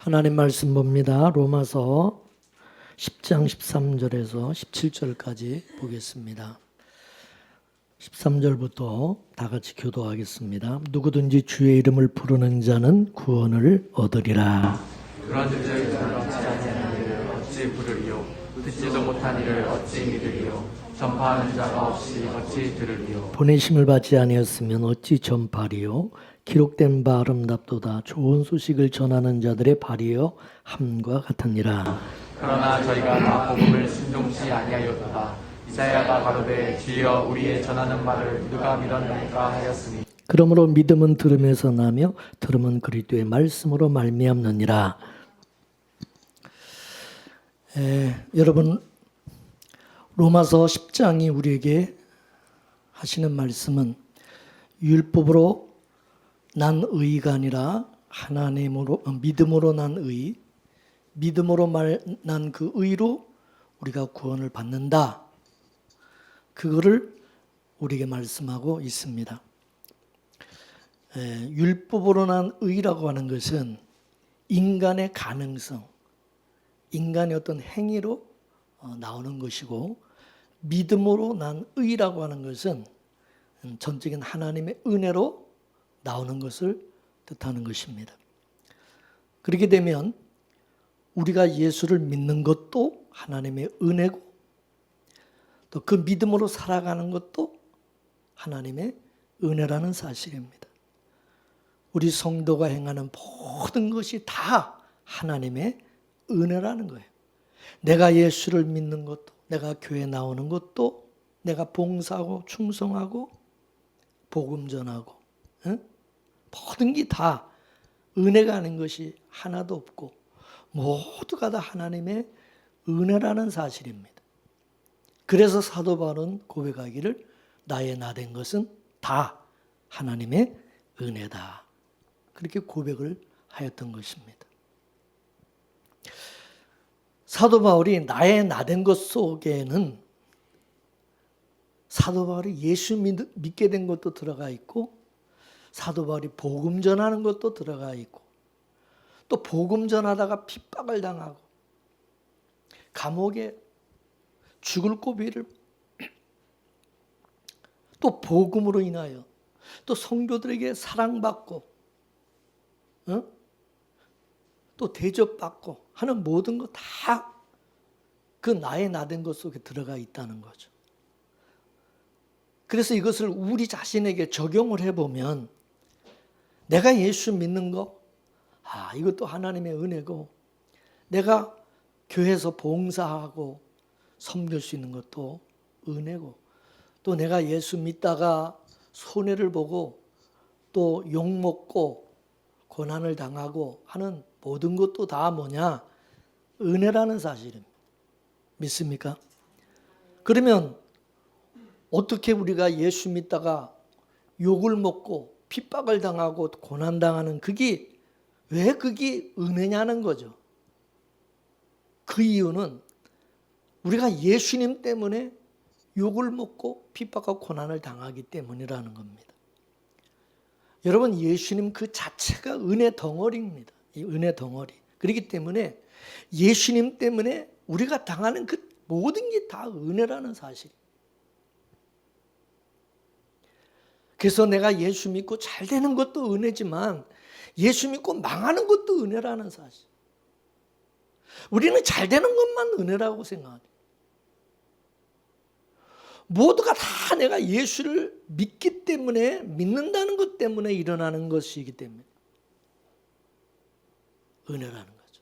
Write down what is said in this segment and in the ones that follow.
하나님 말씀 봅니다. 로마서 10장 13절에서 17절까지 보겠습니다. 13절부터 다 같이 교도하겠습니다. 누구든지 주의 이름을 부르는 자는 구원을 얻으리라. 그런즉 저희는 얻지 아니하는 이를 어찌 부르리요? 듣지도 못한 이를 어찌 믿으리요? 전파하는 자가 없이 어찌 들으리요? 보내심을 받지 아니었으면 어찌 전파리요? 기록된 바 아름답도다. 좋은 소식을 전하는 자들의 발이여 함과 같으니라. 그러나 저희가 다 복음을 순종치 아니하였도다. 이사야가 가로되 주여 우리의 전하는 말을 누가 믿었나이까 하였으니 그러므로 믿음은 들음에서 나며 들음은 그리스도의 말씀으로 말미암느니라. 여러분, 로마서 10장이 우리에게 하시는 말씀은 율법으로 난 의가 아니라 하나님으로 믿음으로 난 의, 믿음으로 난 그 의로 우리가 구원을 받는다. 그거를 우리에게 말씀하고 있습니다. 율법으로 난 의라고 하는 것은 인간의 가능성, 인간의 어떤 행위로 나오는 것이고, 믿음으로 난 의라고 하는 것은 전적인 하나님의 은혜로 나오는 것을 뜻하는 것입니다. 그렇게 되면 우리가 예수를 믿는 것도 하나님의 은혜고, 또 그 믿음으로 살아가는 것도 하나님의 은혜라는 사실입니다. 우리 성도가 행하는 모든 것이 다 하나님의 은혜라는 거예요. 내가 예수를 믿는 것도, 내가 교회 나오는 것도, 내가 봉사하고 충성하고 복음 전하고, 모든 게 다 은혜가 아닌 것이 하나도 없고 모두가 다 하나님의 은혜라는 사실입니다. 그래서 사도 바울은 고백하기를 나의 나된 것은 다 하나님의 은혜다. 그렇게 고백을 하였던 것입니다. 사도 바울이 나의 나된 것 속에는 사도 바울이 예수 믿게 된 것도 들어가 있고, 사도 바울이 복음 전하는 것도 들어가 있고, 또 복음 전하다가 핍박을 당하고 감옥에 죽을 고비를 또 복음으로 인하여 또 성도들에게 사랑받고 또 대접받고 하는 모든 것 다 그 나의 나된 것 속에 들어가 있다는 거죠. 그래서 이것을 우리 자신에게 적용을 해보면 내가 예수 믿는 거, 이것도 하나님의 은혜고, 내가 교회에서 봉사하고 섬길 수 있는 것도 은혜고, 또 내가 예수 믿다가 손해를 보고 또 욕먹고 고난을 당하고 하는 모든 것도 다 뭐냐? 은혜라는 사실입니다. 믿습니까? 그러면 어떻게 우리가 예수 믿다가 욕을 먹고 핍박을 당하고 고난당하는 그게 왜 그게 은혜냐는 거죠. 그 이유는 우리가 예수님 때문에 욕을 먹고 핍박하고 고난을 당하기 때문이라는 겁니다. 여러분, 예수님 그 자체가 은혜 덩어리입니다. 이 은혜 덩어리. 그렇기 때문에 예수님 때문에 우리가 당하는 그 모든 게 다 은혜라는 사실. 그래서 내가 예수 믿고 잘 되는 것도 은혜지만 예수 믿고 망하는 것도 은혜라는 사실. 우리는 잘 되는 것만 은혜라고 생각합니다. 모두가 다 내가 예수를 믿기 때문에, 믿는다는 것 때문에 일어나는 것이기 때문에 은혜라는 거죠.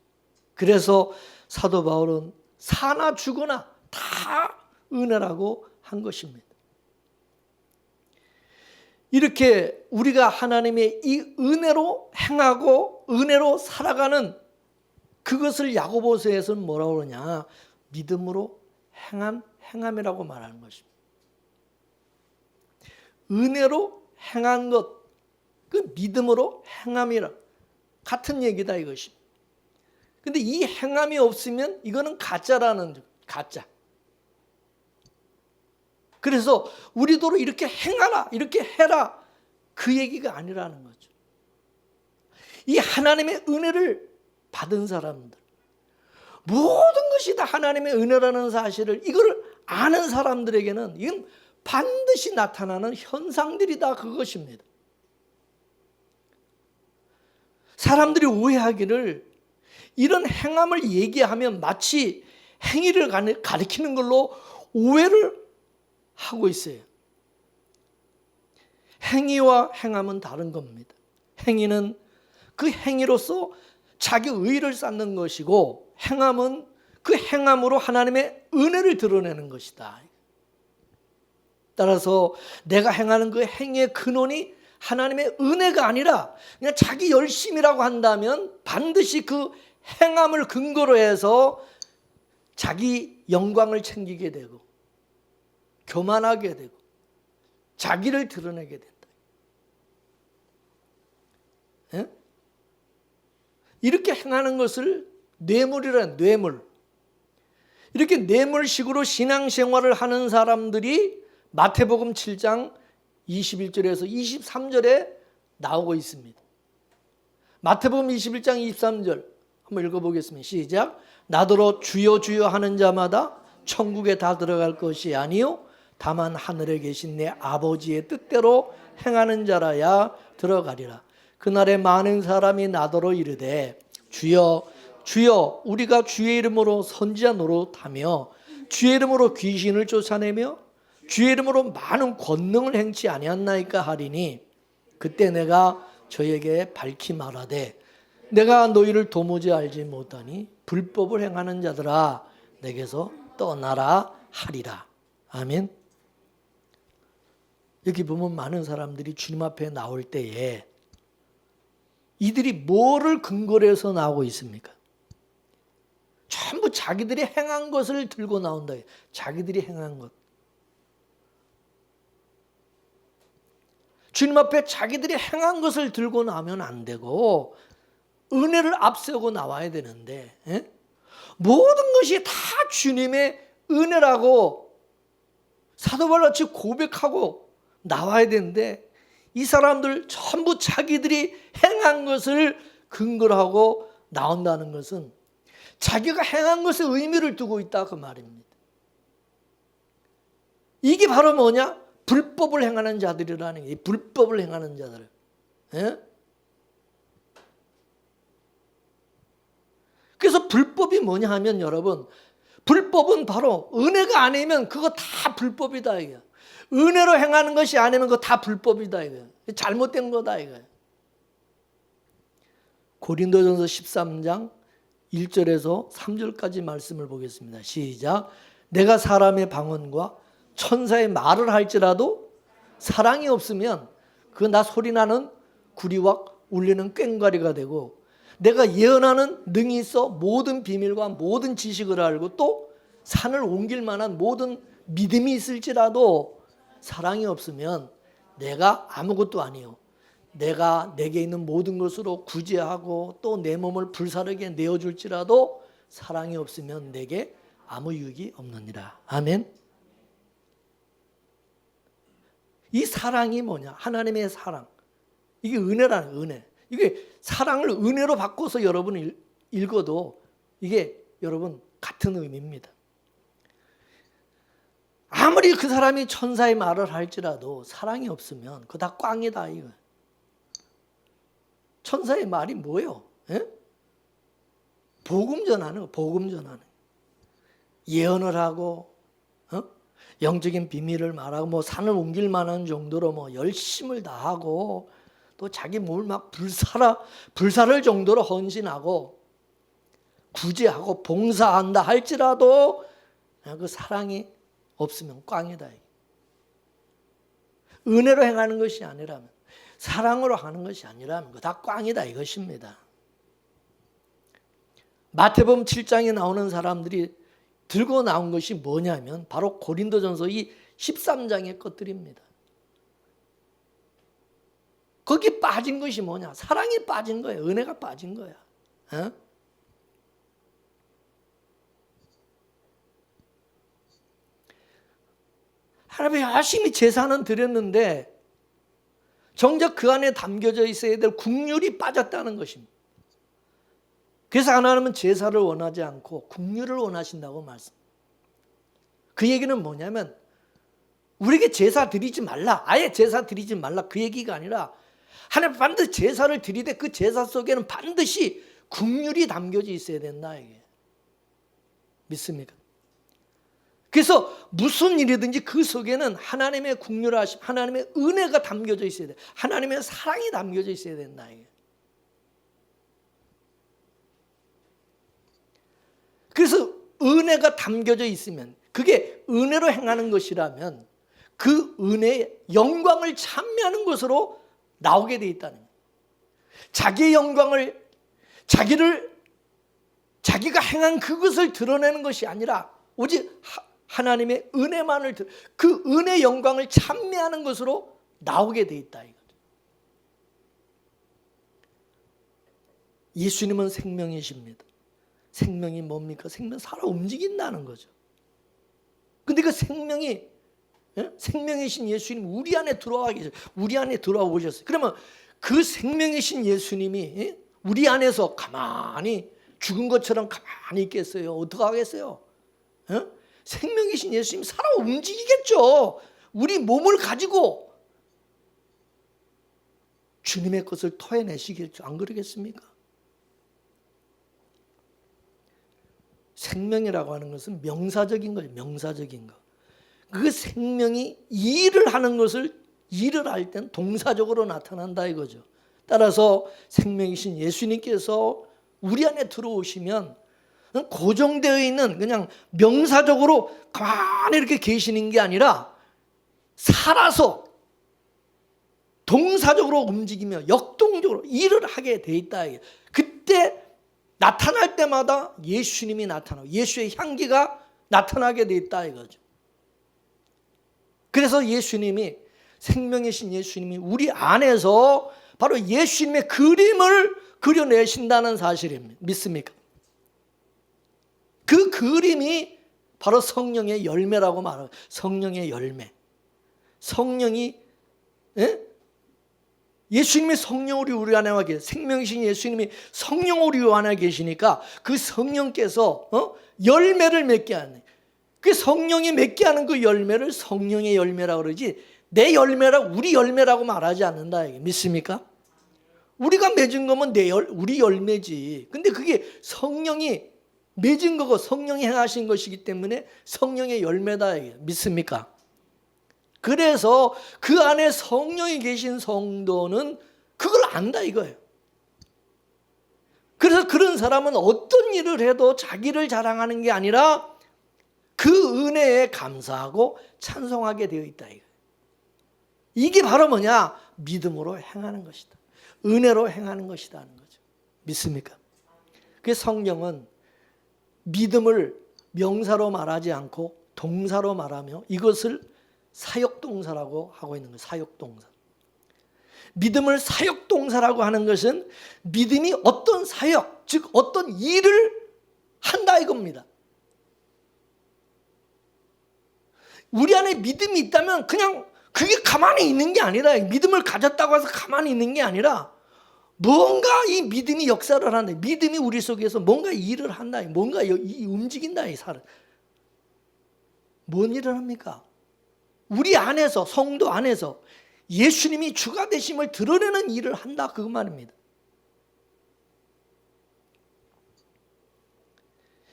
그래서 사도 바울은 사나 죽으나 다 은혜라고 한 것입니다. 이렇게 우리가 하나님의 이 은혜로 행하고 은혜로 살아가는 그것을 야고보서에서는 뭐라고 그러냐? 믿음으로 행한 행함이라고 말하는 것입니다. 은혜로 행한 것, 그 믿음으로 행함이라 같은 얘기다 이것입니다. 근데 이 행함이 없으면 이거는 가짜라는, 가짜. 그래서 우리도 이렇게 행하라, 이렇게 해라, 그 얘기가 아니라는 거죠. 이 하나님의 은혜를 받은 사람들, 모든 것이 다 하나님의 은혜라는 사실을 이걸 아는 사람들에게는 이건 반드시 나타나는 현상들이다, 그것입니다. 사람들이 오해하기를 이런 행함을 얘기하면 마치 행위를 가리키는 걸로 오해를 하고 있어요. 행위와 행함은 다른 겁니다. 행위는 그 행위로서 자기 의의를 쌓는 것이고, 행함은 그 행함으로 하나님의 은혜를 드러내는 것이다. 따라서 내가 행하는 그 행위의 근원이 하나님의 은혜가 아니라 그냥 자기 열심이라고 한다면 반드시 그 행함을 근거로 해서 자기 영광을 챙기게 되고 교만하게 되고 자기를 드러내게 된다. 예? 이렇게 행하는 것을 뇌물이란 뇌물. 이렇게 뇌물식으로 신앙생활을 하는 사람들이 마태복음 7장 21절에서 23절에 나오고 있습니다. 마태복음 21장 23절 한번 읽어보겠습니다. 시작. 나더러 주여 주여 하는 자마다 천국에 다 들어갈 것이 아니요 다만 하늘에 계신 내 아버지의 뜻대로 행하는 자라야 들어가리라. 그날에 많은 사람이 나더러 이르되 주여 주여 우리가 주의 이름으로 선지자 노릇하며 주의 이름으로 귀신을 쫓아내며 주의 이름으로 많은 권능을 행치 아니하나이까 하리니 그때 내가 저에게 밝히 말하되 내가 너희를 도무지 알지 못하니 불법을 행하는 자들아 내게서 떠나라 하리라. 아멘. 여기 보면 많은 사람들이 주님 앞에 나올 때에 이들이 뭐를 근거로 해서 나오고 있습니까? 전부 자기들이 행한 것을 들고 나온다. 자기들이 행한 것. 주님 앞에 자기들이 행한 것을 들고 나오면 안 되고 은혜를 앞세우고 나와야 되는데 모든 것이 다 주님의 은혜라고 사도 바울같이 고백하고 나와야 되는데 이 사람들 전부 자기들이 행한 것을 근거로 하고 나온다는 것은 자기가 행한 것에 의미를 두고 있다 그 말입니다. 이게 바로 뭐냐? 불법을 행하는 자들이라는 게 불법을 행하는 자들. 예? 그래서 불법이 뭐냐 하면 여러분 불법은 바로 은혜가 아니면 그거 다 불법이다 이게. 은혜로 행하는 것이 아니면 그거 다 불법이다 이게. 잘못된 거다 이게. 고린도전서 13장 1절에서 3절까지 말씀을 보겠습니다. 시작. 내가 사람의 방언과 천사의 말을 할지라도 사랑이 없으면 그 나 소리나는 구리와 울리는 꽹과리가 되고 내가 예언하는 능이 있어 모든 비밀과 모든 지식을 알고 또 산을 옮길 만한 모든 믿음이 있을지라도 사랑이 없으면 내가 아무것도 아니요 내가 내게 있는 모든 것으로 구제하고 또 내 몸을 불사르게 내어줄지라도 사랑이 없으면 내게 아무 유익이 없느니라. 아멘. 이 사랑이 뭐냐? 하나님의 사랑. 이게 은혜라는 은혜. 이게 사랑을 은혜로 바꿔서 여러분 읽어도 이게 여러분 같은 의미입니다. 아무리 그 사람이 천사의 말을 할지라도 사랑이 없으면 그거 다 꽝이다 이거. 천사의 말이 뭐예요? 예? 복음 전하는 거, 복음 전하는 거. 예언을 하고 영적인 비밀을 말하고 뭐 산을 옮길 만한 정도로 뭐 열심을 다하고 또 자기 몸을 막 불사를 정도로 헌신하고 구제하고 봉사한다 할지라도 그 사랑이 없으면 꽝이다. 은혜로 행하는 것이 아니라면 사랑으로 하는 것이 아니라면 그거 다 꽝이다 이것입니다. 마태복음 7장에 나오는 사람들이 들고 나온 것이 뭐냐면 바로 고린도전서 이 13장의 것들입니다. 거기 빠진 것이 뭐냐? 사랑이 빠진 거예요. 은혜가 빠진 거야. 어? 하나님 열심히 제사는 드렸는데 정작 그 안에 담겨져 있어야 될 국률이 빠졌다는 것입니다. 그래서 하나님은 제사를 원하지 않고 긍휼을 원하신다고 말씀. 그 얘기는 뭐냐면 우리에게 제사 드리지 말라, 아예 제사 드리지 말라, 그 얘기가 아니라 하나님 반드시 제사를 드리되 그 제사 속에는 반드시 긍휼이 담겨져 있어야 된다, 이게. 믿습니까? 그래서 무슨 일이든지 그 속에는 하나님의 긍휼하심, 하나님의 은혜가 담겨져 있어야 돼. 하나님의 사랑이 담겨져 있어야 된다, 이게. 그래서 은혜가 담겨져 있으면, 그게 은혜로 행하는 것이라면 그 은혜의 영광을 찬미하는 것으로 나오게 돼 있다는 거예요. 자기의 영광을, 자기가 행한 그것을 드러내는 것이 아니라 오직 하나님의 은혜만을, 그 은혜 영광을 찬미하는 것으로 나오게 돼 있다, 이거죠. 예수님은 생명이십니다. 생명이 뭡니까? 생명 살아 움직인다는 거죠. 근데 그 생명이, 생명이신 예수님 우리 안에 들어와 계세요. 우리 안에 들어와 오셨어요. 그러면 그 생명이신 예수님이 우리 안에서 가만히 죽은 것처럼 가만히 있겠어요? 어떻게 하겠어요? 생명이신 예수님 살아 움직이겠죠. 우리 몸을 가지고 주님의 것을 토해내시겠죠. 안 그러겠습니까? 생명이라고 하는 것은 명사적인 거예요. 명사적인 거. 그 생명이 일을 하는 것을, 일을 할 땐 동사적으로 나타난다 이거죠. 따라서 생명이신 예수님께서 우리 안에 들어오시면 고정되어 있는 그냥 명사적으로 가만히 이렇게 계시는 게 아니라 살아서 동사적으로 움직이며 역동적으로 일을 하게 돼 있다. 그때 나타날 때마다 예수님이 나타나고 예수의 향기가 나타나게 돼 있다 이거죠. 그래서 예수님이, 생명이신 예수님이 우리 안에서 바로 예수님의 그림을 그려내신다는 사실입니다. 믿습니까? 그 그림이 바로 성령의 열매라고 말해요. 성령의 열매. 성령이, 예수님이 성령으로 우리 안에 와 계세요. 생명이신 예수님이 성령으로 우리 안에 계시니까 그 성령께서 열매를 맺게 하는, 그 성령이 맺게 하는 그 열매를 성령의 열매라고 그러지 내 열매라고, 우리 열매라고 말하지 않는다. 믿습니까? 우리가 맺은 거면 우리 열매지. 근데 그게 성령이 맺은 거고 성령이 행하신 것이기 때문에 성령의 열매다. 믿습니까? 그래서 그 안에 성령이 계신 성도는 그걸 안다 이거예요. 그래서 그런 사람은 어떤 일을 해도 자기를 자랑하는 게 아니라 그 은혜에 감사하고 찬송하게 되어 있다 이거예요. 이게 바로 뭐냐? 믿음으로 행하는 것이다. 은혜로 행하는 것이다 하는 거죠. 믿습니까? 그 성령은 믿음을 명사로 말하지 않고 동사로 말하며 이것을 사역동사라고 하고 있는 거예요. 사역동사. 믿음을 사역동사라고 하는 것은 믿음이 어떤 사역, 즉 어떤 일을 한다 이겁니다. 우리 안에 믿음이 있다면 그냥 그게 가만히 있는 게 아니라, 믿음을 가졌다고 해서 가만히 있는 게 아니라 뭔가 이 믿음이 역사를 한다. 믿음이 우리 속에서 뭔가 일을 한다. 뭔가 움직인다. 이 사람. 뭔 일을 합니까? 우리 안에서, 성도 안에서 예수님이 주가 되심을 드러내는 일을 한다. 그 말입니다.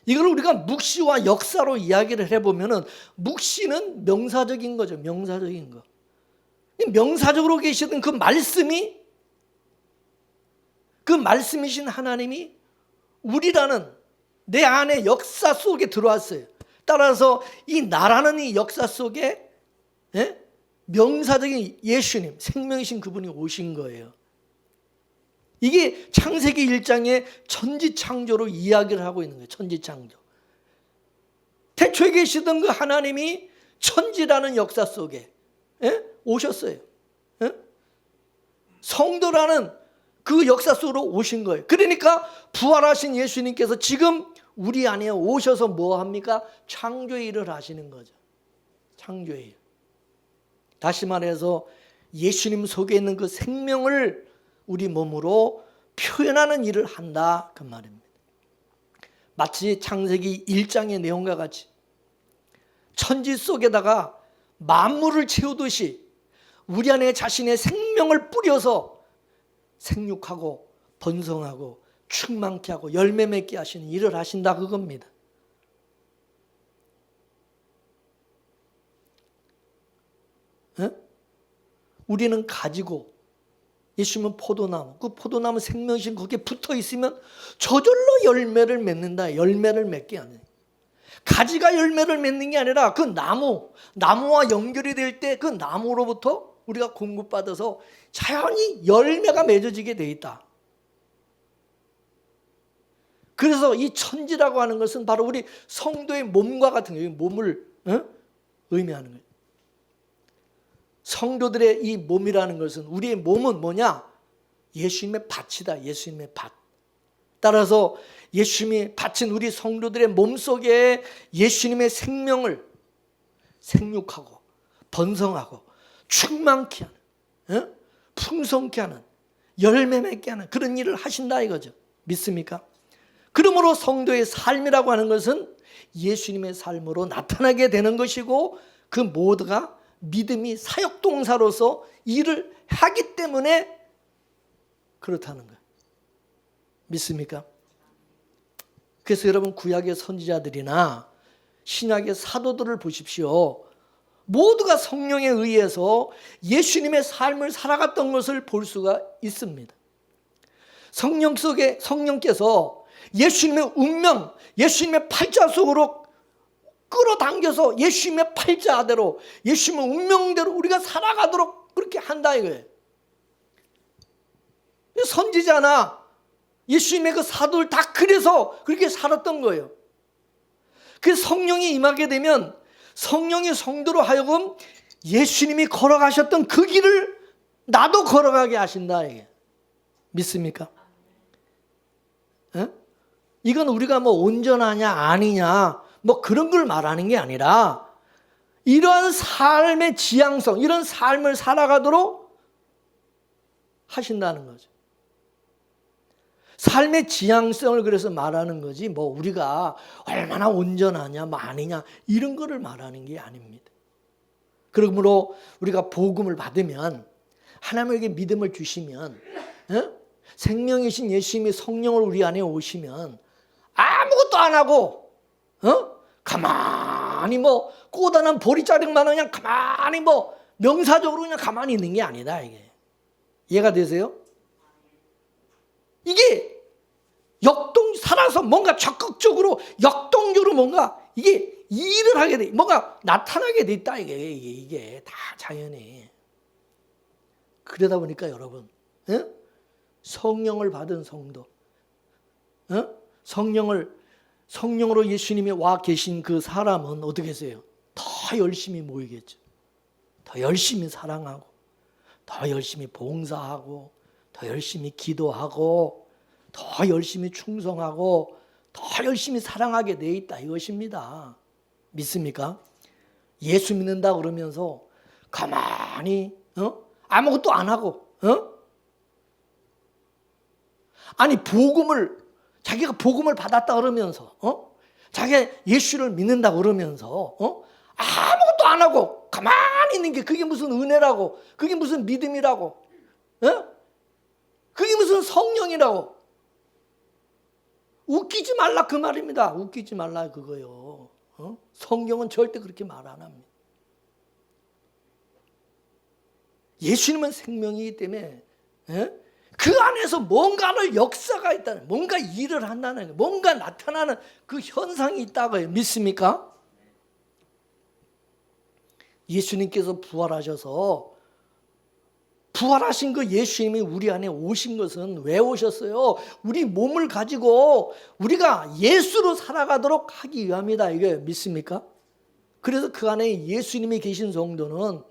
이걸 우리가 묵시와 역사로 이야기를 해보면은 묵시는 명사적인 거죠. 명사적인 거. 명사적으로 계시던 그 말씀이, 그 말씀이신 하나님이 우리라는 내 안에 역사 속에 들어왔어요. 따라서 이 나라는 이 역사 속에 명사적인 예수님, 생명이신 그분이 오신 거예요. 이게 창세기 1장의 천지창조로 이야기를 하고 있는 거예요. 천지창조. 태초에 계시던 그 하나님이 천지라는 역사 속에 오셨어요. 성도라는 그 역사 속으로 오신 거예요. 그러니까 부활하신 예수님께서 지금 우리 안에 오셔서 뭐 합니까? 창조의 일을 하시는 거죠. 창조의 일. 다시 말해서 예수님 속에 있는 그 생명을 우리 몸으로 표현하는 일을 한다 그 말입니다. 마치 창세기 1장의 내용과 같이 천지 속에다가 만물을 채우듯이 우리 안에 자신의 생명을 뿌려서 생육하고 번성하고 충만케 하고 열매 맺게 하시는 일을 하신다 그겁니다. 우리는 가지고 예수님은 포도나무, 그 포도나무 생명신 거기에 붙어 있으면 저절로 열매를 맺는다. 열매를 맺게 하는. 가지가 열매를 맺는 게 아니라 그 나무와 연결이 될 때 그 나무로부터 우리가 공급받아서 자연히 열매가 맺어지게 돼 있다. 그래서 이 천지라고 하는 것은 바로 우리 성도의 몸과 같은 거예요. 몸을 의미하는 거예요. 성도들의 이 몸이라는 것은, 우리의 몸은 뭐냐? 예수님의 밭이다. 예수님의 밭. 따라서 예수님이 바친 우리 성도들의 몸속에 예수님의 생명을 생육하고 번성하고 충만케 하는, 풍성케 하는, 열매 맺게 하는 그런 일을 하신다 이거죠. 믿습니까? 그러므로 성도의 삶이라고 하는 것은 예수님의 삶으로 나타나게 되는 것이고, 그 모두가 믿음이 사역동사로서 일을 하기 때문에 그렇다는 거예요. 믿습니까? 그래서 여러분, 구약의 선지자들이나 신약의 사도들을 보십시오. 모두가 성령에 의해서 예수님의 삶을 살아갔던 것을 볼 수가 있습니다. 성령 속에 성령께서 예수님의 운명, 예수님의 팔자 속으로 끌어당겨서 예수님의 팔자대로, 예수님의 운명대로 우리가 살아가도록 그렇게 한다 이거예요. 선지자나 예수님의 그 사도를 다 그래서 그렇게 살았던 거예요. 그 성령이 임하게 되면 성령이 성도로 하여금 예수님이 걸어가셨던 그 길을 나도 걸어가게 하신다 이게. 믿습니까? 이건 우리가 뭐 온전하냐 아니냐 뭐 그런 걸 말하는 게 아니라, 이러한 삶의 지향성, 이런 삶을 살아가도록 하신다는 거죠. 삶의 지향성을 그래서 말하는 거지, 뭐 우리가 얼마나 온전하냐 뭐 아니냐 이런 거를 말하는 게 아닙니다. 그러므로 우리가 복음을 받으면, 하나님에게 믿음을 주시면, 생명이신 예수님이 성령을 우리 안에 오시면 아무것도 안 하고 가만히 뭐 꼬다난 보리자루만 그냥 가만히 뭐 명사적으로 그냥 가만히 있는 게 아니다 이게. 이해가 되세요? 이게 살아서 뭔가 적극적으로 역동적으로 뭔가 이게 일을 하게 돼, 뭔가 나타나게 돼 있다 이게 다 자연이. 그러다 보니까 여러분, 성령을 받은 성도, 성령으로 예수님이 와 계신 그 사람은 어떻게 했어요? 더 열심히 모이겠죠. 더 열심히 사랑하고, 더 열심히 봉사하고, 더 열심히 기도하고, 더 열심히 충성하고, 더 열심히 사랑하게 돼 있다 이것입니다. 믿습니까? 예수 믿는다 그러면서 가만히 아무것도 안 하고, 아니 자기가 복음을 받았다 그러면서, 자기가 예수를 믿는다 그러면서 아무것도 안 하고 가만히 있는 게 그게 무슨 은혜라고, 그게 무슨 믿음이라고, 그게 무슨 성령이라고. 웃기지 말라 그 말입니다. 웃기지 말라 그거요. 성경은 절대 그렇게 말 안 합니다. 예수님은 생명이기 때문에 그 안에서 뭔가를 역사가 있다는, 뭔가 일을 한다는, 뭔가 나타나는 그 현상이 있다고요. 믿습니까? 예수님께서 부활하신 그 예수님이 우리 안에 오신 것은 왜 오셨어요? 우리 몸을 가지고 우리가 예수로 살아가도록 하기 위함이다. 이게 믿습니까? 그래서 그 안에 예수님이 계신 성도는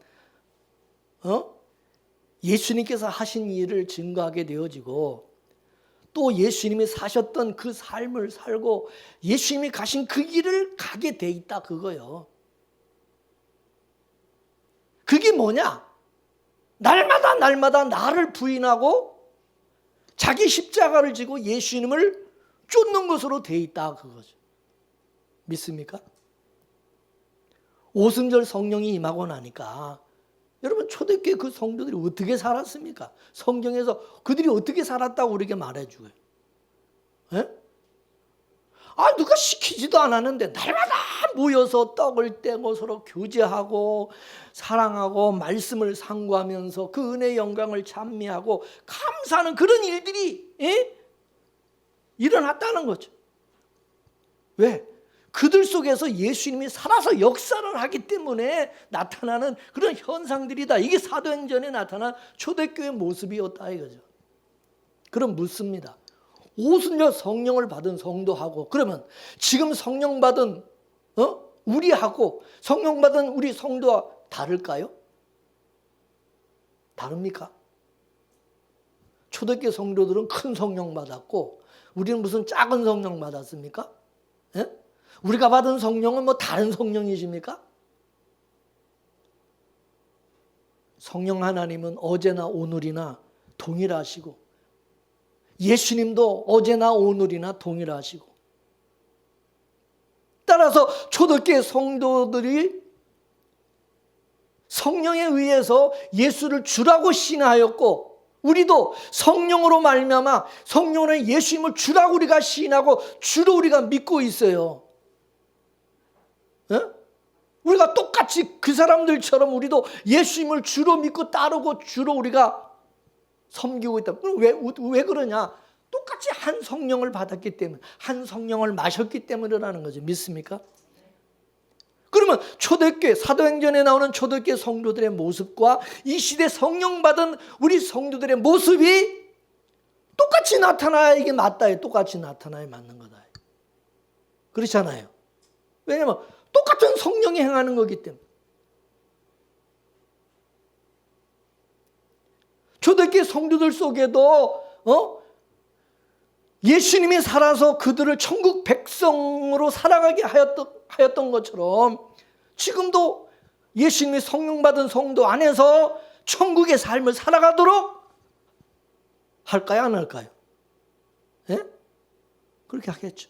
예수님께서 하신 일을 증거하게 되어지고, 또 예수님이 사셨던 그 삶을 살고 예수님이 가신 그 길을 가게 돼 있다 그거요. 그게 뭐냐? 날마다 나를 부인하고 자기 십자가를 지고 예수님을 쫓는 것으로 돼 있다 그거죠. 믿습니까? 오순절 성령이 임하고 나니까 여러분 초대교회 그 성도들이 어떻게 살았습니까? 성경에서 그들이 어떻게 살았다고 우리에게 말해줘요. 예? 누가 시키지도 않았는데 날마다 모여서 떡을 떼고 서로 교제하고 사랑하고 말씀을 상고하면서 그 은혜의 영광을 찬미하고 감사하는 그런 일들이 일어났다는 거죠. 왜? 그들 속에서 예수님이 살아서 역사를 하기 때문에 나타나는 그런 현상들이다. 이게 사도행전에 나타난 초대교회 모습이었다 이거죠. 그럼 묻습니다. 오순절 성령을 받은 성도하고 그러면 지금 성령 받은 우리하고 성령 받은 우리 성도와 다를까요? 다릅니까? 초대교회 성도들은 큰 성령 받았고 우리는 무슨 작은 성령 받았습니까? 예? 우리가 받은 성령은 뭐 다른 성령이십니까? 성령 하나님은 어제나 오늘이나 동일하시고 예수님도 어제나 오늘이나 동일하시고 따라서 초대교회 성도들이 성령에 의해서 예수를 주라고 시인하였고 우리도 성령으로 말미암아 성령의 예수님을 주라고 우리가 시인하고 주로 우리가 믿고 있어요. 에? 우리가 똑같이 그 사람들처럼 우리도 예수님을 주로 믿고 따르고 주로 우리가 섬기고 있다. 그럼 왜 그러냐? 똑같이 한 성령을 받았기 때문에 한 성령을 마셨기 때문이라는 거죠. 믿습니까? 그러면 초대교회 사도행전에 나오는 초대교회 성도들의 모습과 이 시대 성령 받은 우리 성도들의 모습이 똑같이 나타나야 이게 맞다. 똑같이 나타나야 맞는 거다. 그렇잖아요. 왜냐하면 똑같은 성령이 행하는 거기 때문에. 초대교회 성도들 속에도 예수님이 살아서 그들을 천국 백성으로 살아가게 하였던 것처럼 지금도 예수님이 성령 받은 성도 안에서 천국의 삶을 살아가도록 할까요? 안 할까요? 예? 그렇게 하겠죠.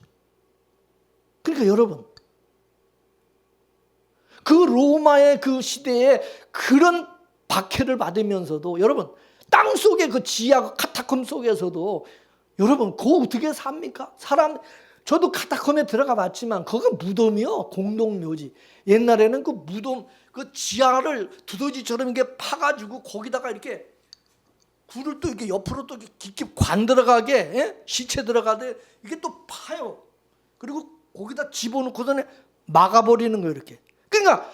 그러니까 여러분 그 로마의 그 시대에 그런 박해를 받으면서도 여러분 땅속의 그 지하 카타콤 속에서도 여러분 그거 어떻게 삽니까? 저도 카타콤에 들어가 봤지만 그거 무덤이요. 공동묘지. 옛날에는 그 무덤 그 지하를 두더지처럼 이렇게 파가지고 거기다가 이렇게 굴을 또 이렇게 옆으로 또 깊게 관 들어가게 시체 들어가되 이게 또 파요. 그리고 거기다 집어넣고서는 막아버리는 거예요. 이렇게. 그러니까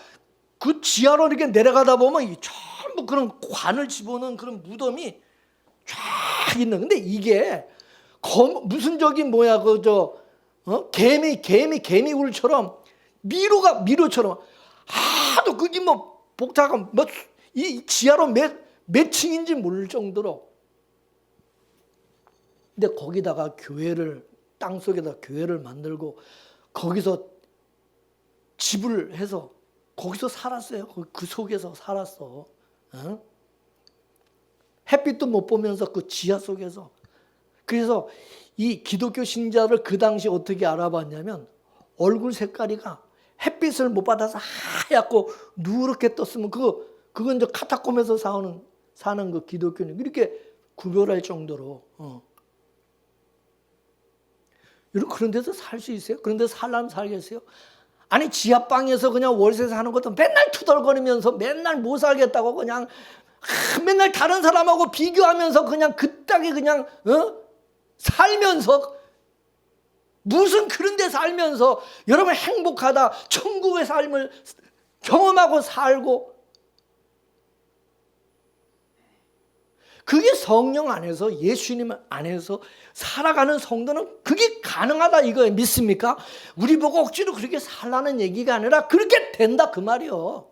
그 지하로 이렇게 내려가다 보면 이 전부 그런 관을 집어넣은 그런 무덤이 쫙 있는. 근데 이게 무슨 저기 뭐야 개미굴처럼 미로처럼 하도 그게 뭐 복잡한 뭐 이 지하로 몇 층인지 모를 정도로. 근데 거기다가 땅 속에다 교회를 만들고 거기서 집을 해서 거기서 살았어요. 그 속에서 살았어. 햇빛도 못 보면서 그 지하 속에서. 그래서 이 기독교 신자를 그 당시 어떻게 알아봤냐면 얼굴 색깔이가 햇빛을 못 받아서 하얗고 누렇게 떴으면 그건 저 카타콤에서 사는 그 기독교는 이렇게 구별할 정도로. 여러분 그런 데서 살 수 있어요? 그런 데서 살려면 살겠어요? 아니 지하방에서 그냥 월세 사는 것도 맨날 투덜거리면서 맨날 못 살겠다고 그냥 맨날 다른 사람하고 비교하면서 그냥 그따위 그냥 살면서 무슨 그런 데 살면서 여러분 행복하다 천국의 삶을 경험하고 살고 그게 성령 안에서 예수님 안에서 살아가는 성도는 그게 가능하다 이거예요. 믿습니까? 우리 보고 억지로 그렇게 살라는 얘기가 아니라 그렇게 된다 그 말이요.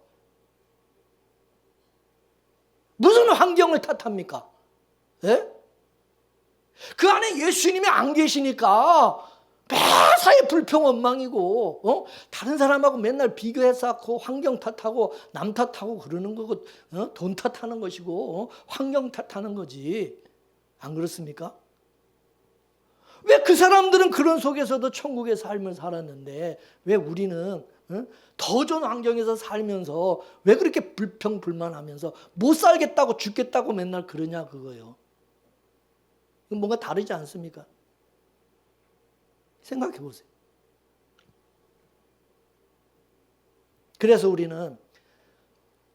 무슨 환경을 탓합니까? 예? 그 안에 예수님이 안 계시니까 매사에 불평원망이고 다른 사람하고 맨날 비교해서 환경 탓하고 남 탓하고 그러는 거고 돈 탓하는 것이고 환경 탓하는 거지. 안 그렇습니까? 왜 그 사람들은 그런 속에서도 천국의 삶을 살았는데 왜 우리는 더 좋은 환경에서 살면서 왜 그렇게 불평불만하면서 못 살겠다고 죽겠다고 맨날 그러냐 그거예요. 뭔가 다르지 않습니까? 생각해 보세요. 그래서 우리는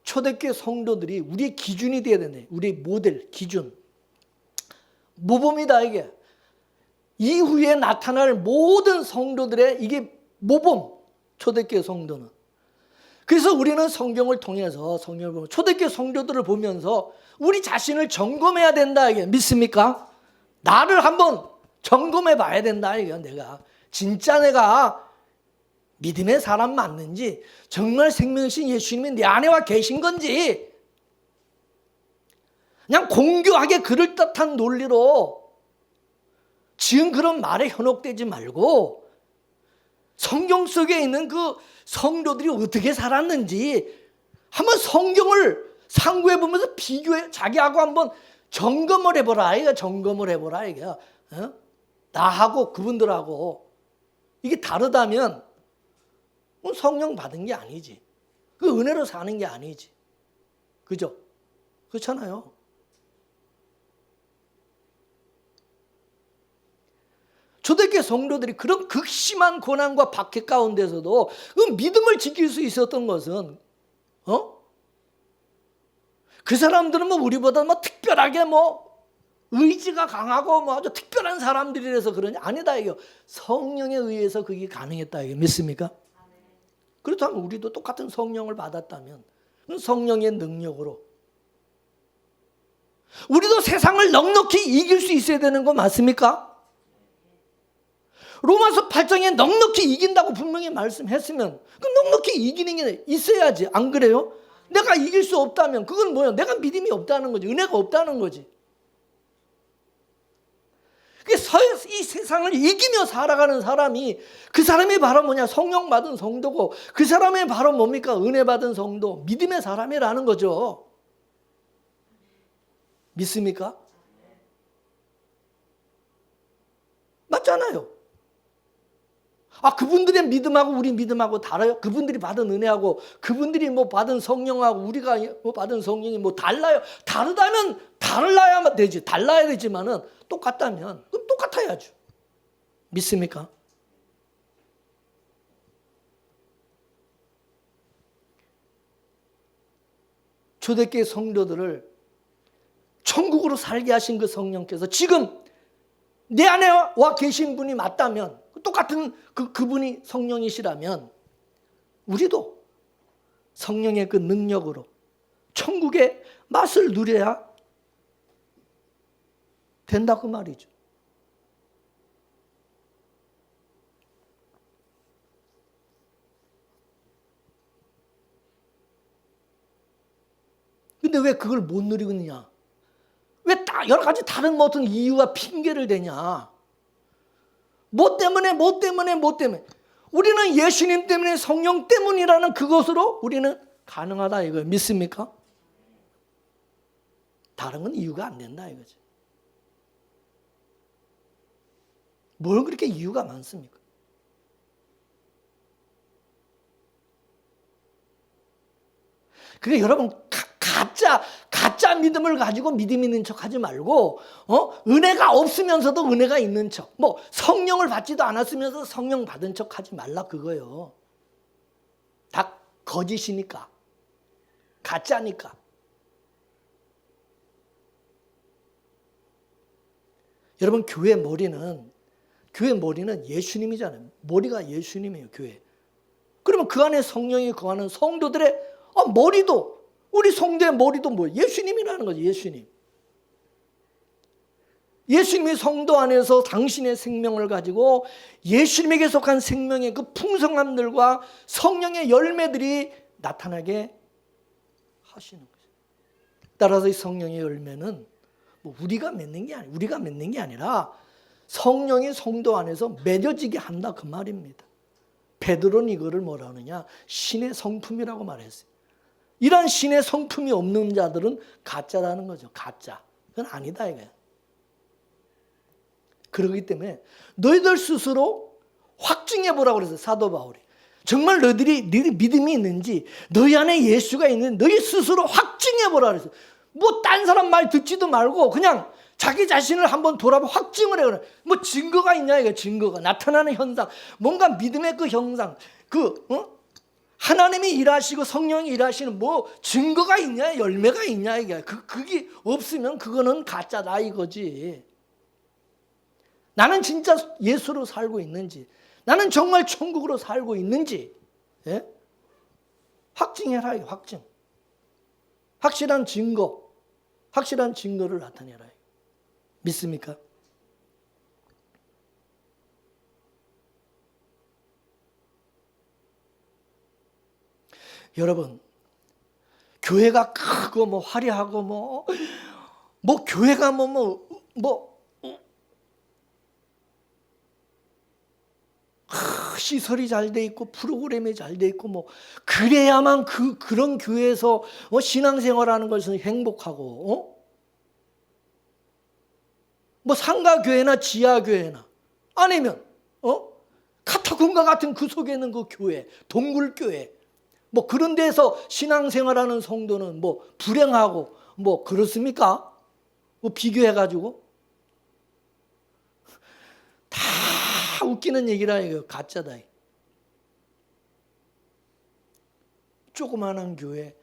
초대교회 성도들이 우리의 기준이 되어야 되네. 우리의 모델, 기준. 모범이다 이게. 이후에 나타날 모든 성도들의 이게 모범. 초대교회 성도는. 그래서 우리는 성경을 통해서 성경을 보면 초대교회 성도들을 보면서 우리 자신을 점검해야 된다 이게. 믿습니까? 나를 한번 점검해 봐야 된다 이게. 내가 진짜 내가 믿음의 사람 맞는지, 정말 생명이신 예수님이 내 안에 와 계신 건지, 그냥 공교하게 그럴듯한 논리로 지금 그런 말에 현혹되지 말고 성경 속에 있는 그 성도들이 어떻게 살았는지 한번 성경을 상고해 보면서 비교해, 자기하고 한번 점검을 해보라 이거. 점검을 해보라 이거. 나하고 그분들하고 이게 다르다면 성령 받은 게 아니지. 그 은혜로 사는 게 아니지. 그죠? 그렇잖아요. 초대교회 성도들이 그런 극심한 고난과 박해 가운데서도 그 믿음을 지킬 수 있었던 것은 그 사람들은 뭐 우리보다 뭐 특별하게 뭐 의지가 강하고 뭐 아주 특별한 사람들이라서 그러냐? 아니다 이거. 성령에 의해서 그게 가능했다 이거. 믿습니까? 그렇다면 우리도 똑같은 성령을 받았다면 성령의 능력으로 우리도 세상을 넉넉히 이길 수 있어야 되는 거 맞습니까? 로마서 8장에 넉넉히 이긴다고 분명히 말씀했으면 그 넉넉히 이기는 게 있어야지. 안 그래요? 내가 이길 수 없다면 그건 뭐야? 내가 믿음이 없다는 거지. 은혜가 없다는 거지. 이 세상을 이기며 살아가는 사람이, 그 사람이 바로 뭐냐? 성령 받은 성도고, 그 사람이 바로 뭡니까? 은혜 받은 성도, 믿음의 사람이라는 거죠. 믿습니까? 맞잖아요. 그분들의 믿음하고 우리 믿음하고 달라요? 그분들이 받은 은혜하고 그분들이 뭐 받은 성령하고 우리가 뭐 받은 성령이 뭐 달라요? 다르다면 달라야만 되지. 달라야 되지만은 똑같다면 그럼 똑같아야죠. 믿습니까? 초대교회 성도들을 천국으로 살게 하신 그 성령께서 지금 내 안에 와 계신 분이 맞다면, 똑같은 그분이 성령이시라면 우리도 성령의 그 능력으로 천국의 맛을 누려야 된다 그 말이죠. 근데 왜 그걸 못 누리고 있느냐? 왜 여러 가지 다른 어떤 이유와 핑계를 대냐? 뭐 때문에. 우리는 예수님 때문에, 성령 때문이라는 그것으로 우리는 가능하다 이거 믿습니까? 다른 건 이유가 안 된다 이거지. 뭘 그렇게 이유가 많습니까? 그러니까 여러분 가짜 믿음을 가지고 믿음 있는 척 하지 말고 은혜가 없으면서도 은혜가 있는 척, 뭐 성령을 받지도 않았으면서 성령 받은 척 하지 말라 그거예요. 다 거짓이니까, 가짜니까. 여러분 교회 머리는 예수님이잖아요. 머리가 예수님이에요. 교회. 그러면 그 안에 성령이 거하는 성도들의 머리도, 우리 성도의 머리도 뭐예요? 예수님이라는 거죠. 예수님. 예수님이 성도 안에서 당신의 생명을 가지고 예수님에게 속한 생명의 그 풍성함들과 성령의 열매들이 나타나게 하시는 거죠. 따라서 이 성령의 열매는 뭐 우리가 맺는 게 아니라 성령이 성도 안에서 맺어지게 한다 그 말입니다. 베드로는 이거를 뭐라 하느냐? 신의 성품이라고 말했어요. 이런 신의 성품이 없는 자들은 가짜라는 거죠. 가짜. 그건 아니다 이거예요. 그렇기 때문에 너희들 스스로 확증해 보라고 그랬어요. 사도 바울이. 정말 너희 믿음이 있는지, 너희 안에 예수가 있는지 너희 스스로 확증해 보라 그랬어요. 뭐 딴 사람 말 듣지도 말고 그냥 자기 자신을 한번 돌아봐 확증을 해. 그래. 뭐 증거가 있냐 이거, 증거가 나타나는 현상, 뭔가 믿음의 그 형상, 하나님이 일하시고 성령이 일하시는 뭐 증거가 있냐, 열매가 있냐 이게. 그게 없으면 그거는 가짜다 이거지. 나는 진짜 예수로 살고 있는지, 나는 정말 천국으로 살고 있는지, 예? 확증해라, 확증. 확실한 증거, 확실한 증거를 나타내라. 믿습니까? 여러분, 교회가 크고 뭐 화려하고 뭐 교회가 시설이 잘 돼 있고 프로그램이 잘 돼 있고 뭐 그래야만 그런 교회에서 신앙생활하는 것은 행복하고 뭐 상가교회나 지하교회나 아니면 카타콤과 같은 그 속에 있는 그 교회, 동굴교회 뭐 그런 데서 신앙생활하는 성도는 뭐 불행하고 뭐 그렇습니까? 뭐 비교해가지고 다 웃기는 얘기라 이거 가짜다. 조그마한 교회,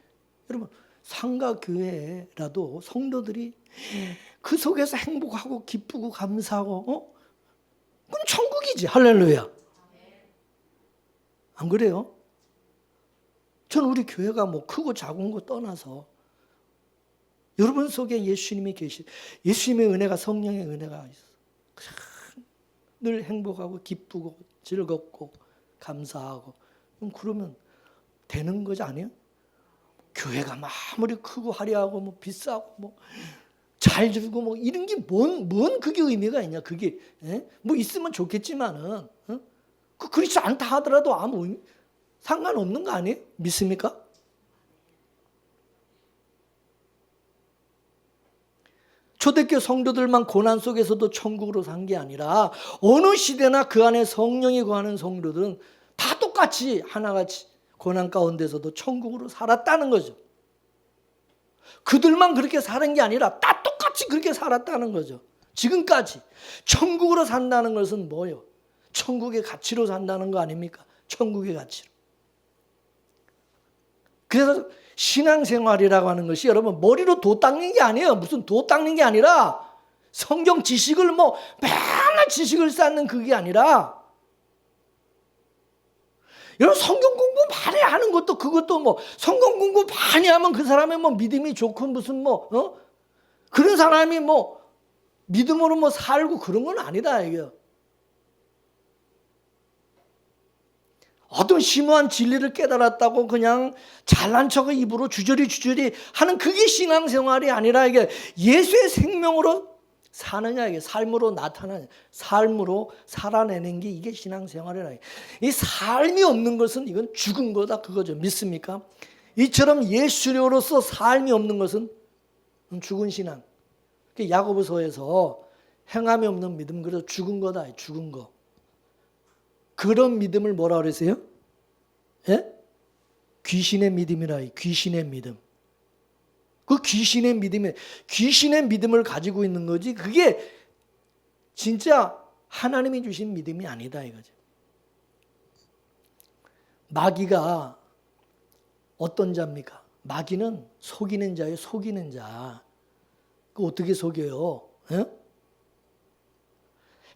여러분 상가교회라도 성도들이 그 속에서 행복하고 기쁘고 감사하고 그건 천국이지. 할렐루야. 안 그래요? 저는 우리 교회가 뭐 크고 작은 거 떠나서 여러분 속에 예수님이 예수님의 은혜가, 성령의 은혜가 있어. 늘 행복하고 기쁘고 즐겁고 감사하고 그러면 되는 거지 아니에요? 교회가 아무리 크고 화려하고 뭐 비싸고 뭐 잘 주고 뭐 이런 게 뭔 그게 의미가 있냐? 그게 뭐 있으면 좋겠지만은 그렇지 않다 하더라도 아무 상관없는 거 아니에요? 믿습니까? 초대교회 성도들만 고난 속에서도 천국으로 산 게 아니라 어느 시대나 그 안에 성령이 거하는 성도들은 다 똑같이 하나같이 고난 가운데서도 천국으로 살았다는 거죠. 그들만 그렇게 사는 게 아니라 다 똑같이 그렇게 살았다는 거죠. 지금까지 천국으로 산다는 것은 뭐예요? 천국의 가치로 산다는 거 아닙니까? 천국의 가치로. 그래서 신앙생활이라고 하는 것이 여러분 머리로 도 닦는 게 아니에요. 무슨 도 닦는 게 아니라 성경 지식을 맨날 지식을 쌓는 그게 아니라 여러분 성경 공부 많이 하는 것도 그것도 성경 공부 많이 하면 그 사람의 믿음이 좋고 무슨 그런 사람이 믿음으로 살고 그런 건 아니다 이게. 어떤 심오한 진리를 깨달았다고 그냥 잘난 척을 입으로 주저리 하는 그게 신앙생활이 아니라 이게 예수의 생명으로 사느냐, 이게 삶으로 나타나는, 삶으로 살아내는 게 이게 신앙생활이라. 이 삶이 없는 것은 이건 죽은 거다 그거죠. 믿습니까? 이처럼 예수로서 삶이 없는 것은 죽은 신앙. 야고보서에서 행함이 없는 믿음, 그래서 죽은 거다, 죽은 거. 그런 믿음을 뭐라 그러세요? 예? 귀신의 믿음이라, 귀신의 믿음. 그 귀신의 믿음을 가지고 있는 거지, 그게 진짜 하나님이 주신 믿음이 아니다 이거죠. 마귀가 어떤 자입니까? 마귀는 속이는 자예요, 속이는 자. 그 어떻게 속여요? 예?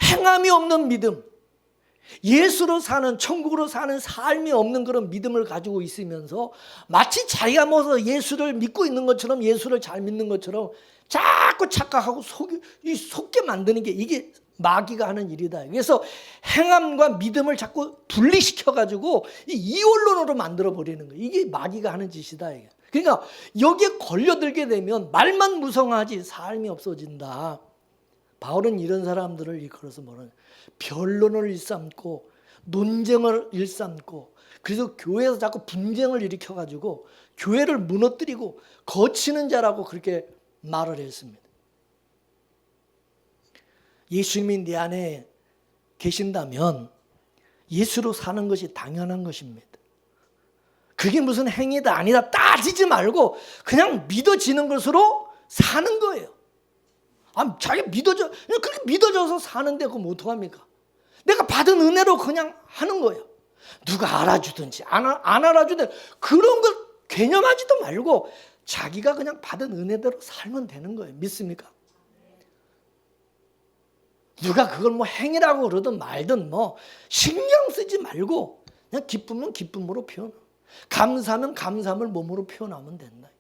행함이 없는 믿음. 예수로 사는, 천국으로 사는 삶이 없는 그런 믿음을 가지고 있으면서 마치 자기가 예수를 믿고 있는 것처럼, 예수를 잘 믿는 것처럼 자꾸 착각하고 속게 만드는 게 이게 마귀가 하는 일이다. 그래서 행함과 믿음을 자꾸 분리시켜가지고 이원론으로 만들어버리는 거예요. 이게 마귀가 하는 짓이다. 이게. 그러니까 여기에 걸려들게 되면 말만 무성하지 삶이 없어진다. 바울은 이런 사람들을 일컬어서 변론을 일삼고 논쟁을 일삼고, 그래서 교회에서 자꾸 분쟁을 일으켜가지고 교회를 무너뜨리고 거치는 자라고 그렇게 말을 했습니다. 예수님이 내 안에 계신다면 예수로 사는 것이 당연한 것입니다. 그게 무슨 행위다 아니다 따지지 말고 그냥 믿어지는 것으로 사는 거예요. 자기가 그렇게 믿어져서 사는데 그럼 어떡합니까? 내가 받은 은혜로 그냥 하는 거예요. 누가 알아주든지 안 알아주든지 그런 것 개념하지도 말고 자기가 그냥 받은 은혜대로 살면 되는 거예요. 믿습니까? 누가 그걸 뭐 행위라고 그러든 말든 뭐 신경 쓰지 말고 그냥 기쁘면 기쁨으로 표현, 감사하면 감사함을 몸으로 표현하면 된다.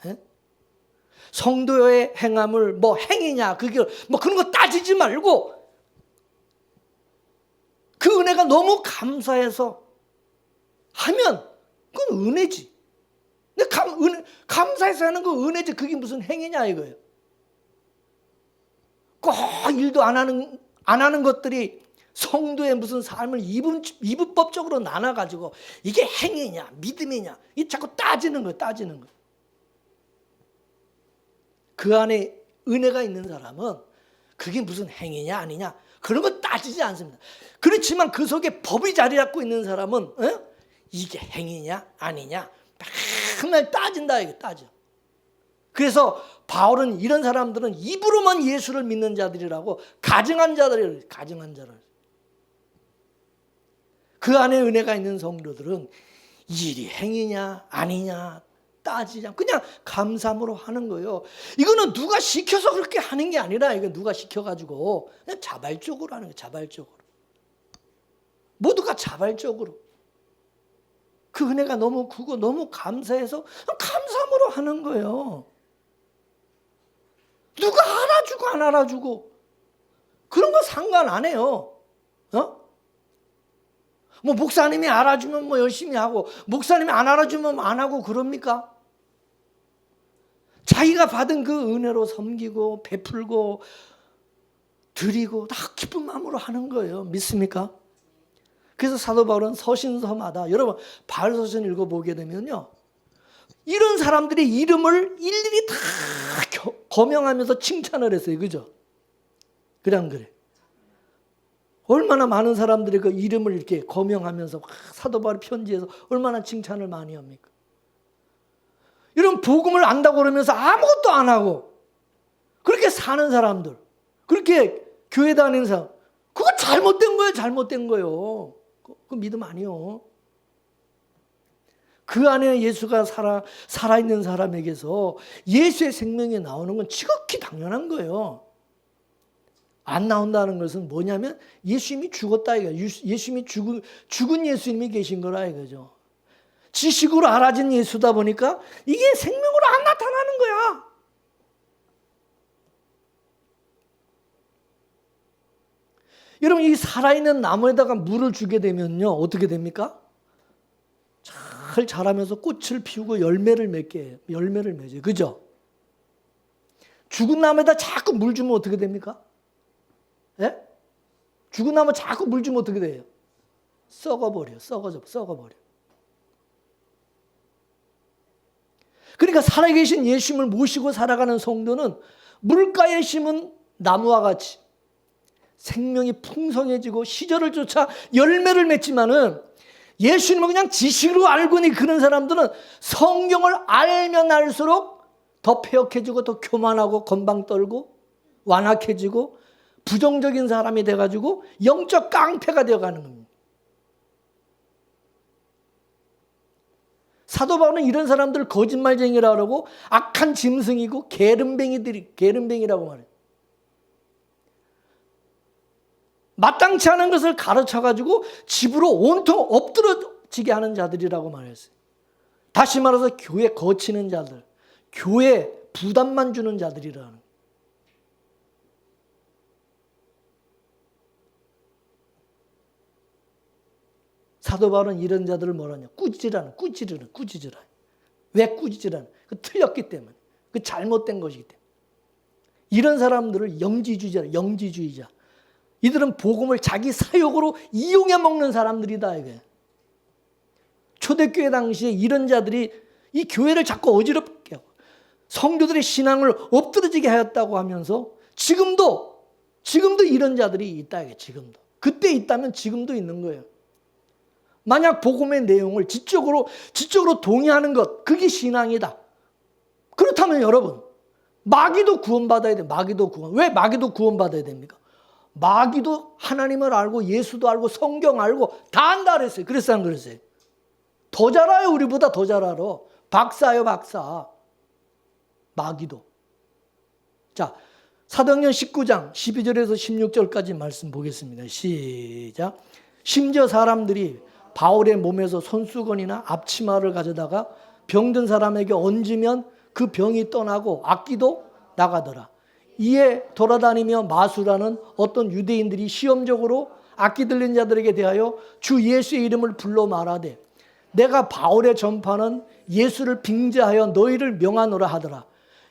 예? 성도의 행함을 뭐 행위냐 그게 뭐 그런 거 따지지 말고 그 은혜가 너무 감사해서 하면 그건 은혜지. 근데 감사해서 하는 거 은혜지. 그게 무슨 행위냐 이거예요. 꼭 일도 안 하는 것들이 성도의 무슨 삶을 이분법적으로 나눠가지고 이게 행위냐 믿음이냐 이 자꾸 따지는 거예요. 그 안에 은혜가 있는 사람은 그게 무슨 행위냐 아니냐 그런 거 따지지 않습니다. 그렇지만 그 속에 법이 자리 잡고 있는 사람은 이게 행위냐 아니냐 맨날 따진다 이게 따져. 그래서 바울은 이런 사람들은 입으로만 예수를 믿는 자들이라고 가증한 자들. 그 안에 은혜가 있는 성도들은 일이 행위냐 아니냐 따지지 않고 그냥 감사함으로 하는 거예요. 이거는 누가 시켜서 그렇게 하는 게 아니라 이거 누가 시켜가지고 그냥 자발적으로 하는 거예요. 자발적으로. 모두가 자발적으로. 그 은혜가 너무 크고 너무 감사해서 감사함으로 하는 거예요. 누가 알아주고 안 알아주고 그런 거 상관 안 해요. 뭐 목사님이 알아주면 뭐 열심히 하고 목사님이 안 알아주면 안 하고 그럽니까? 자기가 받은 그 은혜로 섬기고 베풀고 드리고 다 기쁜 마음으로 하는 거예요. 믿습니까? 그래서 사도 바울은 서신서마다 여러분 바울서신 읽어보게 되면요. 이런 사람들의 이름을 일일이 다 거명하면서 칭찬을 했어요. 그죠? 그래 안 그래? 얼마나 많은 사람들이 그 이름을 이렇게 거명하면서 사도 바울 편지에서 얼마나 칭찬을 많이 합니까? 이런 복음을 안다고 그러면서 아무것도 안 하고 그렇게 사는 사람들, 그렇게 교회 다니는 사람, 그거 잘못된 거예요. 그 믿음 아니요. 그 안에 예수가 살아있는 사람에게서 예수의 생명이 나오는 건 지극히 당연한 거예요. 안 나온다는 것은 뭐냐면 예수님이 죽었다 이거예요. 예수님이 죽은 예수님이 계신 거라 이거죠. 지식으로 알아진 예수다 보니까 이게 생명으로 안 나타나는 거야. 여러분 이 살아있는 나무에다가 물을 주게 되면요 어떻게 됩니까? 잘 자라면서 꽃을 피우고 열매를 맺어요. 그죠? 죽은 나무에다 자꾸 물 주면 어떻게 됩니까? 예? 죽은 나무 자꾸 물 주면 어떻게 돼요? 썩어버려. 그러니까 살아계신 예수님을 모시고 살아가는 성도는 물가에 심은 나무와 같이 생명이 풍성해지고 시절을 쫓아 열매를 맺지만은 예수님을 그냥 지식으로 알고니 그런 사람들은 성경을 알면 알수록 더 폐역해지고 더 교만하고 건방 떨고 완악해지고 부정적인 사람이 돼가지고 영적 깡패가 되어가는 겁니다. 사도 바울은 이런 사람들을 거짓말쟁이라고 그러고 악한 짐승이고 게으름뱅이라고 말해요. 마땅치 않은 것을 가르쳐가지고 집으로 온통 엎드러지게 하는 자들이라고 말했어요. 다시 말해서 교회 거치는 자들, 교회 부담만 주는 자들이라는 거예요. 사도 바울은 이런 자들을 뭐라냐? 꾸짖으라는. 왜 꾸짖으라는? 그 틀렸기 때문에. 그 잘못된 것이기 때문에. 이런 사람들을 영지주의자. 이들은 복음을 자기 사욕으로 이용해 먹는 사람들이다 이게. 초대교회 당시에 이런 자들이 이 교회를 자꾸 어지럽게 하고 성도들의 신앙을 엎드러지게 하였다고 하면서 지금도 이런 자들이 있다. 이게 지금도. 그때 있다면 지금도 있는 거예요. 만약 복음의 내용을 지적으로 동의하는 것, 그게 신앙이다. 그렇다면 여러분, 마귀도 구원받아야 돼. 마귀도 구원. 왜 마귀도 구원받아야 됩니까? 마귀도 하나님을 알고 예수도 알고 성경 알고 다 안다 그랬어요. 그랬어요, 안 그랬어요? 더 잘 알아요. 우리보다 더 잘 알아. 박사요, 박사. 마귀도. 자, 사도행전 19장 12절에서 16절까지 말씀 보겠습니다. 시작. 심지어 사람들이 바울의 몸에서 손수건이나 앞치마를 가져다가 병든 사람에게 얹으면 그 병이 떠나고 악기도 나가더라. 이에 돌아다니며 마술하는 어떤 유대인들이 시험적으로 악기 들린 자들에게 대하여 주 예수의 이름을 불러 말하되 내가 바울의 전파는 예수를 빙자하여 너희를 명하노라 하더라.